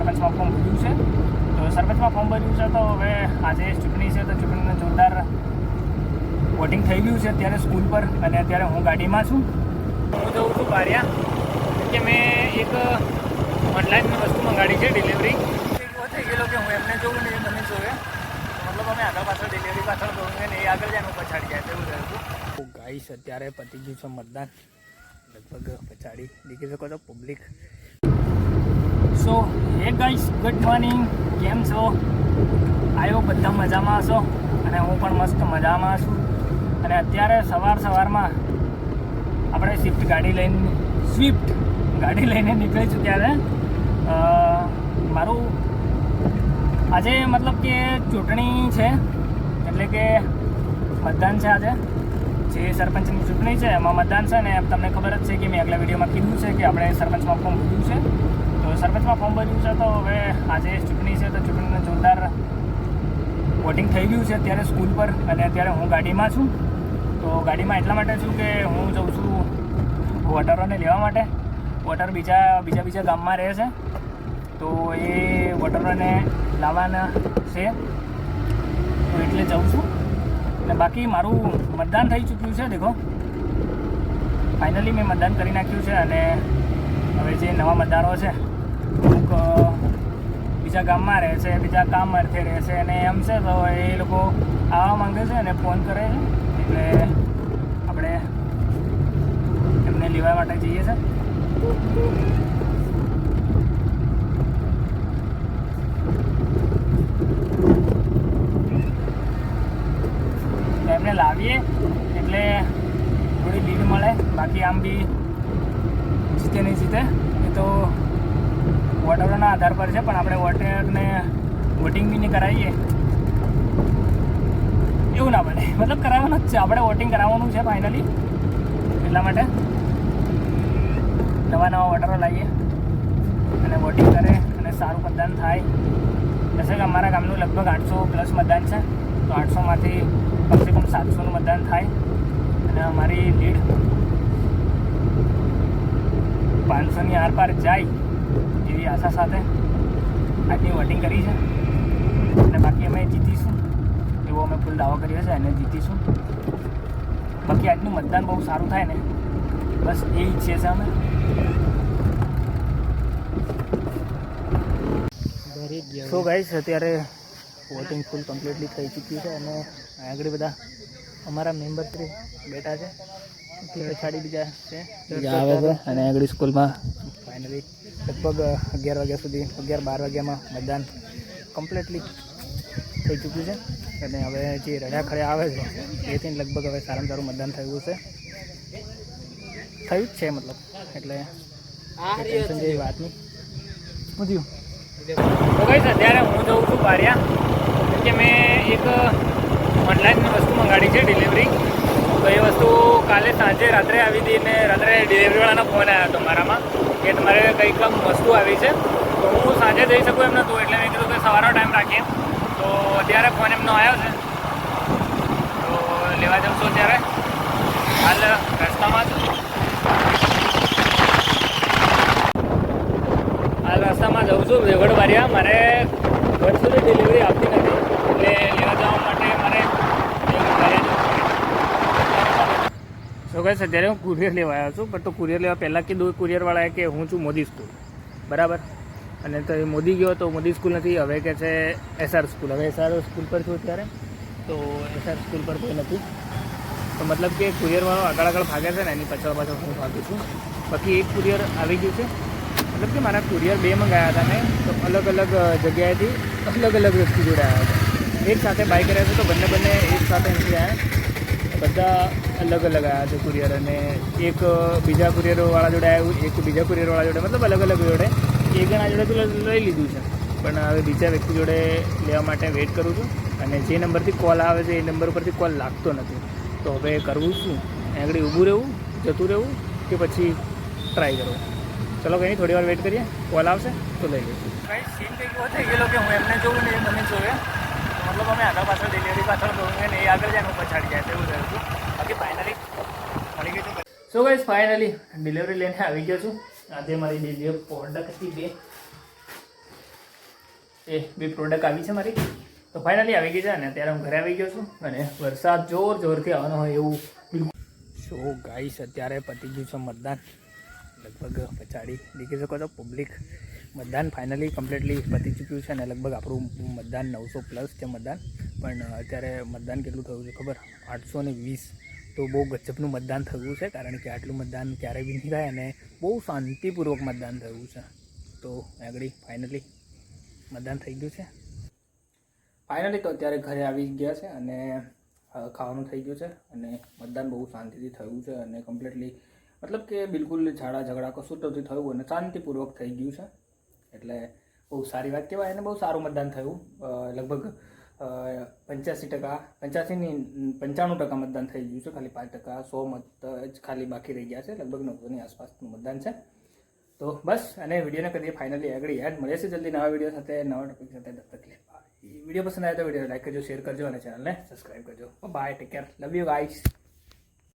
સરપંચમાં form ભર્યું છે. તો સરપંચમાં ફોર્મ ભર્યું છે તો હવે આજે ચૂંટણી છે તો ચૂંટણીનું જોરદાર વોટિંગ થઈ ગયું છે અત્યારે સ્કૂલ પર. અને અત્યારે હું ગાડીમાં છું. હું જઉં છું બારિયા કે મેં એક ઓનલાઈન વસ્તુ મંગાડી છે ડિલિવરી. એવો થઈ ગયેલો કે હું એમને જોઉં ને એ મને જોવે, મતલબ અમે આગળ પાછળ ડિલિવરી પાછળ જોઉં ને એ આગળ જાય હું પછાડી જાય તેવું થયું હતું. ગાઈસ અત્યારે પતી ગયું છે મતદાન, લગભગ પછાડી દેખી શકો છો પબ્લિક. સો હે ગાઈસ, ગુડ મોર્નિંગ, કેમ છો? આવ્યો બધા મજામાં હશો અને હું પણ મસ્ત મજામાં છું. અને અત્યારે સવારમાં આપણે સ્વિફ્ટ ગાડી લઈને નીકળી ચૂક્યા છે. મારું આજે મતલબ કે ચૂંટણી છે, એટલે કે મતદાન છે આજે. જે સરપંચની ચૂંટણી છે એમાં મતદાન છે ને તમને ખબર જ છે કે મેં આગલા વિડીયોમાં કીધું છે કે આપણે સરપંચમાં ફોર્મ ભર્યું છે. તો સરપંચમાં ફોર્મ ભર્યું છે તો હવે આજે ચૂંટણી છે તો ચૂંટણીનું જોરદાર વોટિંગ થઈ ગયું છે અત્યારે સ્કૂલ પર. અને અત્યારે હું ગાડીમાં છું. તો ગાડીમાં એટલા માટે છું કે હું જઉં છું વોટરોને લેવા માટે. વોટર બીજા ગામમાં રહે છે તો એ વોટરોને લાવવાના છે તો એટલે જઉં છું. અને બાકી મારું મતદાન થઈ ચૂક્યું છે. દેખો ફાઇનલી મેં મતદાન કરી નાખ્યું છે. અને હવે જે નવા મતદારો છે અમુક બીજા ગામમાં રહે છે, બીજા કામ અર્થે રહે છે અને એમ છે તો એ લોકો આવવા માંગે છે અને ફોન કરે છે એટલે આપણે એમને લેવા માટે જઈએ છીએ. એમને લાવીએ એટલે થોડી લીડ મળે. બાકી આમ બી જીતે નહીં જીતે એ તો વોટરોના આધાર પર છે, પણ આપણે વોટરને વોટિંગ બી નહીં કરાવીએ એવું ના બને. મતલબ કરાવવાનું જ છે, આપણે વોટિંગ કરાવવાનું છે ફાઇનલી. એટલા માટે નવા વોટરો લાવીએ અને વોટિંગ કરે અને સારું મતદાન થાય. જશે કે અમારા ગામનું લગભગ 800+ મતદાન છે તો 800માંથી કમસે કમ 700નું મતદાન થાય અને અમારી લીડ 500ની આરપાર જાય એવી આશા સાથે આજની વોટિંગ કરી છે. અને બાકી અમે જીતીશું એવો અમે ફૂલ દાવો કર્યો છે અને જીતીશું. બાકી આજનું મતદાન બહુ સારું થાય ને બસ એ ઈચ્છીએ છે અમે. સો ગાઈસ, અત્યારે વોટિંગ ફૂલ કમ્પ્લીટલી થઈ ચૂક્યું છે અને આગળ બધા અમારા મેમ્બર બેઠા છે. પછાડી બીજા છે આવે છે અને આગળ સ્કૂલમાં ફાઇનલી લગભગ 11 વાગ્યા સુધી 11-12 વાગ્યામાં મતદાન કમ્પ્લીટલી થઈ ચૂક્યું છે. અને હવે જે રડ્યા ખડ્યા આવે છે એથી લગભગ હવે સારામાં સારું મતદાન થયું છે, થયું જ છે મતલબ. એટલે ટેન્શન જેવી વાત નહીં. શું થયું? તો કઈ અત્યારે હું જઉં છું બારિયા કે મેં એક ઓનલાઈન વસ્તુ મંગાડી છે ડિલિવરી. તો એ વસ્તુ કાલે સાંજે રાત્રે આવી હતી ને રાત્રે ડિલિવરીવાળાનો ફોન આવ્યો હતો મારામાં કે તમારે કંઈક વસ્તુ આવી છે. તો હું સાંજે જઈ શકું એમ નહોતું એટલે મેં કીધું કે સવારનો ટાઈમ રાખીએ. તો અત્યારે ફોન એમનો આવ્યો છે તો લેવા જાઉં છું. અત્યારે હાલ રસ્તામાં જઉં છું વેગડ બારિયા. મારે ઘર સુધી ડિલિવરી આપતી નથી એટલે લેવા જવા માટે મારે સો ગાઈસ, અત્યારે હું કુરિયર લેવા આવ્યો છું. પણ તો કુરિયર લેવા પહેલાં કીધું કુરિયરવાળાએ કે હું છું મોદી સ્કૂલ, બરાબર. અને તો એ મોદી ગયો તો મોદી સ્કૂલ નથી, હવે કે છે SR સ્કૂલ. હવે SR સ્કૂલ પર છું અત્યારે, તો SR સ્કૂલ પર કોઈ નથી. તો મતલબ કે કુરિયરવાળો આગળ ભાગે છે ને એની પાછળ હું ભાગું છું. બાકી એક કુરિયર આવી ગયું છે. મતલબ કે મારા કુરિયર 2 મંગાવ્યા હતા મેં, તો અલગ અલગ જગ્યાએથી અલગ વ્યક્તિ જોડે આવ્યા હતા. એક સાથે બાય કર્યા છે તો બંને એક સાથે નથી આવ્યા, બધા અલગ આવ્યા છે કુરિયર. અને એક બીજા કુરિયરવાળા જોડે આવ્યું, એક બીજા કુરિયરવાળા જોડે, મતલબ અલગ જોડે. એક જણા જોડે તો લઈ લીધું છે, પણ હવે બીજા વ્યક્તિ જોડે લેવા માટે વેઇટ કરું છું. અને જે નંબરથી કોલ આવે છે એ નંબર ઉપરથી કોલ લાગતો નથી. તો હવે કરવું શું? આગળ ઊભું રહેવું, જતું રહેવું કે પછી ટ્રાય કરવું? ચલો કંઈ નહીં, થોડી વાર વેઇટ કરીએ, કોલ આવશે તો લઈ લઈશું. કંઈ સીન કંઈક એવો થઈ ગયેલો કે હું એમને જોઉં ને એ મને જોવે, મતલબ અમે આગળ પાછળ ડિલિવરી પાછળ જોઉં ને એ આગળ જાય હું પછાડી જાય તેવું થયું હતું. બાકી ફાઇનલી મળી ગયું હતું. સો ગાઈસ, ફાઇનલી ડિલિવરી લઈને આવી ગયો છું. આજે મારી ડિલિવરી પ્રોડક્ટ હતી 2, એ બી પ્રોડક્ટ આવી છે મારી. તો ફાઇનલી આવી ગઈ છે અને અત્યારે હું ઘરે આવી ગયો છું અને વરસાદ જોરથી આવવાનો હોય એવું બિલકુલ. સો ગાઈસ અત્યારે પતી ગયું છે મતદાન. લગભગ પછાડી દેખી શકો છો પબ્લિક. મતદાન ફાઇનલી કમ્પ્લીટલી પતી ચૂક્યું છે અને લગભગ આપણું મતદાન 900+ છે મતદાન. પણ અત્યારે મતદાન કેટલું થયું છે ખબર? 820. તો બહુ ગજબનું મતદાન થયું છે, કારણ કે આટલું મતદાન ક્યારેય બી નહીં થાય અને બહુ શાંતિપૂર્વક મતદાન થયું છે. તો આગળ ફાઇનલી મતદાન થઈ ગયું છે. ફાઇનલી તો અત્યારે ઘરે આવી ગયા છે અને ખાવાનું થઈ ગયું છે અને મતદાન બહુ શાંતિથી થયું છે અને કમ્પ્લીટલી મતલબ કે બિલકુલ ઝઘડા કશું તો નથી થયું અને શાંતિપૂર્વક થઈ ગયું છે. એટલે બહુ સારી વાત કહેવાય અને બહુ સારું મતદાન થયું. લગભગ 95% મતદાન થઈ ગયું છે. ખાલી 5% 100 મત જ ખાલી બાકી રહી ગયા છે. લગભગ 900ની આસપાસનું મતદાન છે. તો બસ અને વિડીયોને કરીએ ફાઇનલી આગળ યાદ મળે છે જલ્દી નવા વિડીયો સાથે, નવા ટોપિક સાથે. વિડીયો પસંદ આવે તો વિડીયો લાઈક કરજો, શેર કરજો અને ચેનલને સબસ્ક્રાઈબ કરજો. Bye, take care, love you guys.